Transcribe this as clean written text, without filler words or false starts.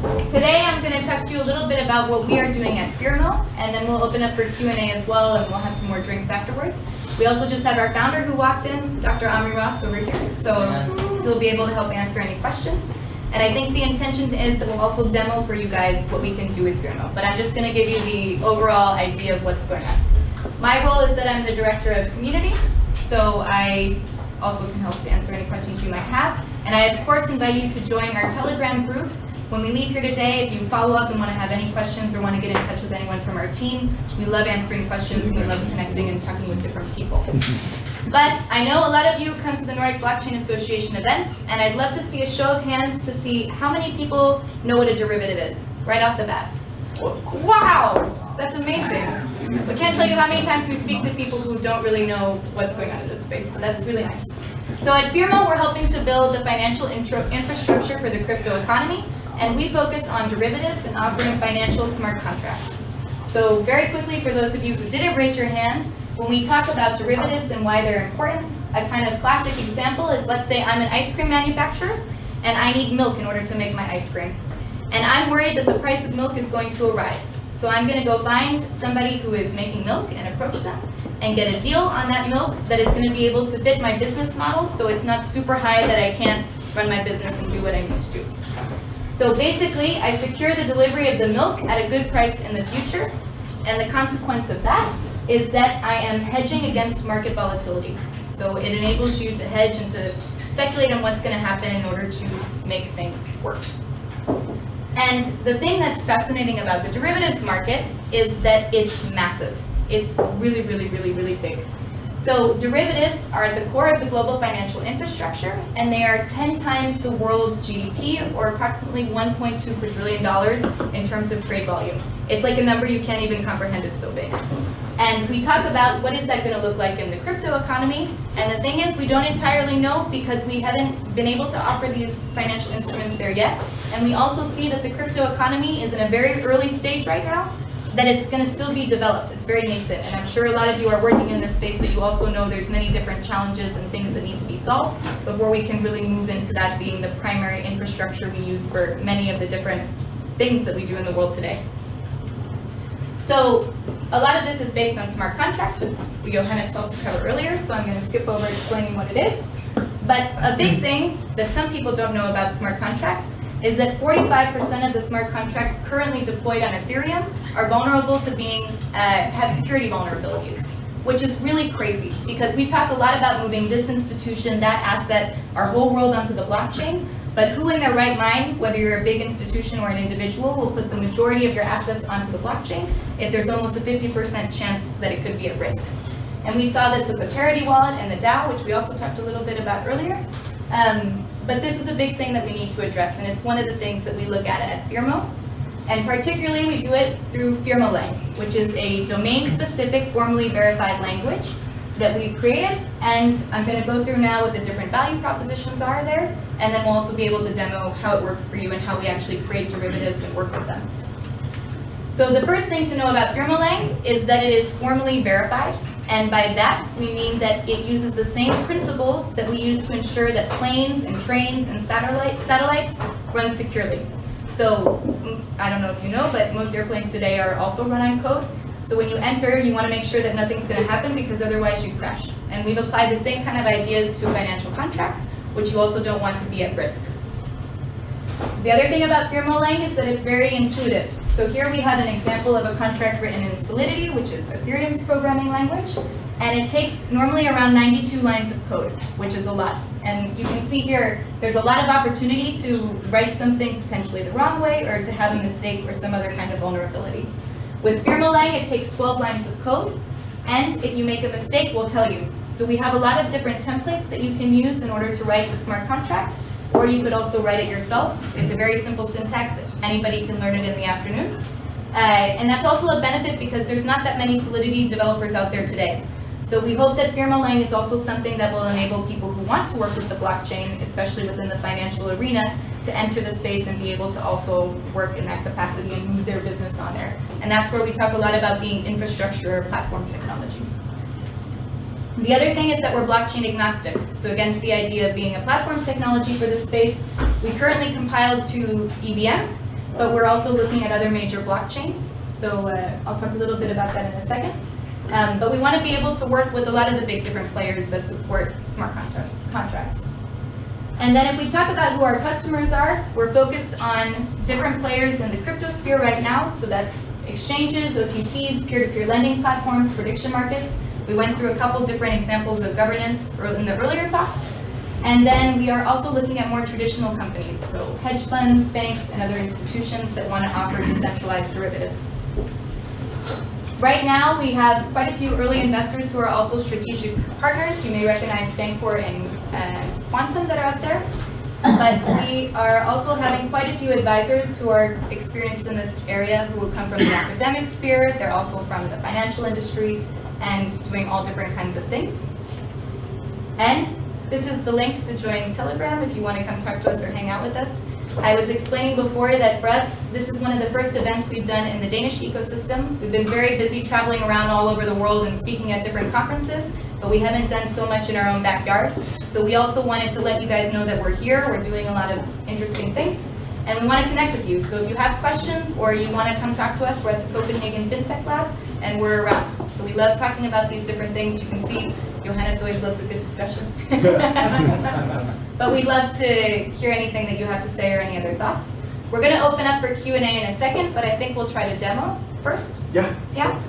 Today I'm going to talk to you a little bit about what we are doing at Firmo, and then we'll open up for Q&A as well, and we'll have some more drinks afterwards. We also just had our founder who walked in, Dr. Amri Ross over here, so he'll be able to help answer any questions. And I think the intention is that we'll also demo for you guys what we can do with Firmo, but I'm just going to give you the overall idea of what's going on. My role is that I'm the director of community, so I also can help to answer any questions you might have. And I, of course, invite you to join our Telegram group. When we leave here today, if you follow up and want to have any questions or want to get in touch with anyone from our team, we love answering questions, we love connecting and talking with different people. But I know a lot of you come to the Nordic Blockchain Association events, and I'd love to see a show of hands to see how many people know what a derivative is, right off the bat. Wow, that's amazing. I can't tell you how many times we speak to people who don't really know what's going on in this space, so that's really nice. So at Firmo, we're helping to build the financial infrastructure for the crypto economy, and we focus on derivatives and offering financial smart contracts. So very quickly, for those of you who didn't raise your hand, when we talk about derivatives and why they're important, a kind of classic example is, let's say I'm an ice cream manufacturer, and I need milk in order to make my ice cream. And I'm worried that the price of milk is going to rise. So I'm going to go find somebody who is making milk and approach them and get a deal on that milk that is going to be able to fit my business model, so it's not super high that I can't run my business and do what I need to do. So basically, I secure the delivery of the milk at a good price in the future, and the consequence of that is that I am hedging against market volatility. So it enables you to hedge and to speculate on what's going to happen in order to make things work. And the thing that's fascinating about the derivatives market is that it's massive. It's really, really, really, really big. So derivatives are at the core of the global financial infrastructure, and they are 10 times the world's GDP, or approximately $1.2 quadrillion in terms of trade volume. It's like a number you can't even comprehend, it's so big. And we talk about what is that going to look like in the crypto economy, and the thing is we don't entirely know because we haven't been able to offer these financial instruments there yet. And we also see that the crypto economy is in a very early stage right now, that it's going to still be developed. It's very nascent, and I'm sure a lot of you are working in this space that you also know there's many different challenges and things that need to be solved before we can really move into that being the primary infrastructure we use for many of the different things that we do in the world today. So a lot of this is based on smart contracts, which Johannes helped to cover earlier, so I'm going to skip over explaining what it is. But a big thing that some people don't know about smart contracts is that 45% of the smart contracts currently deployed on Ethereum are vulnerable to have security vulnerabilities, which is really crazy because we talk a lot about moving this institution, that asset, our whole world onto the blockchain, but who in their right mind, whether you're a big institution or an individual, will put the majority of your assets onto the blockchain if there's almost a 50% chance that it could be at risk? And we saw this with the Parity wallet and the DAO, which we also talked a little bit about earlier. But this is a big thing that we need to address, and it's one of the things that we look at Firmo. And particularly, we do it through Firmo-Lang, which is a domain-specific, formally verified language that we've created. And I'm going to go through now what the different value propositions are there, and then we'll also be able to demo how it works for you and how we actually create derivatives and work with them. So the first thing to know about Firmo-Lang is that it is formally verified. And by that, we mean that it uses the same principles that we use to ensure that planes and trains and satellites run securely. So I don't know if you know, but most airplanes today are also run on code. So when you enter, you want to make sure that nothing's going to happen because otherwise you crash. And we've applied the same kind of ideas to financial contracts, which you also don't want to be at risk. The other thing about Firmo-Lang is that it's very intuitive. So here we have an example of a contract written in Solidity, which is Ethereum's programming language, and it takes normally around 92 lines of code, which is a lot. And you can see here, there's a lot of opportunity to write something potentially the wrong way or to have a mistake or some other kind of vulnerability. With Firmo-Lang, it takes 12 lines of code, and if you make a mistake, we'll tell you. So we have a lot of different templates that you can use in order to write the smart contract, or you could also write it yourself. It's a very simple syntax. Anybody can learn it in the afternoon. And that's also a benefit because there's not that many Solidity developers out there today. So we hope that Firmo-Lang is also something that will enable people who want to work with the blockchain, especially within the financial arena, to enter the space and be able to also work in that capacity and move their business on there. And that's where we talk a lot about being infrastructure or platform technology. The other thing is that we're blockchain agnostic. So again, to the idea of being a platform technology for this space, we currently compile to EVM, but we're also looking at other major blockchains. So I'll talk a little bit about that in a second. But we want to be able to work with a lot of the big different players that support smart contracts. And then if we talk about who our customers are, we're focused on different players in the crypto sphere right now. So that's exchanges, OTCs, peer-to-peer lending platforms, prediction markets. We went through a couple different examples of governance in the earlier talk. And then we are also looking at more traditional companies, so hedge funds, banks, and other institutions that want to offer decentralized derivatives. Right now, we have quite a few early investors who are also strategic partners. You may recognize Bancor and Quantum that are out there. But we are also having quite a few advisors who are experienced in this area, who will come from the academic sphere. They're also from the financial industry and doing all different kinds of things. And this is the link to join Telegram if you want to come talk to us or hang out with us. I was explaining before that for us, this is one of the first events we've done in the Danish ecosystem. We've been very busy traveling around all over the world and speaking at different conferences, but we haven't done so much in our own backyard. So we also wanted to let you guys know that we're here, we're doing a lot of interesting things, and we want to connect with you. So if you have questions or you want to come talk to us, we're at the Copenhagen FinTech Lab, and we're around. So we love talking about these different things. You can see Johannes always loves a good discussion. But we'd love to hear anything that you have to say or any other thoughts. We're going to open up for Q&A in a second, but I think we'll try to demo first. Yeah. Yeah?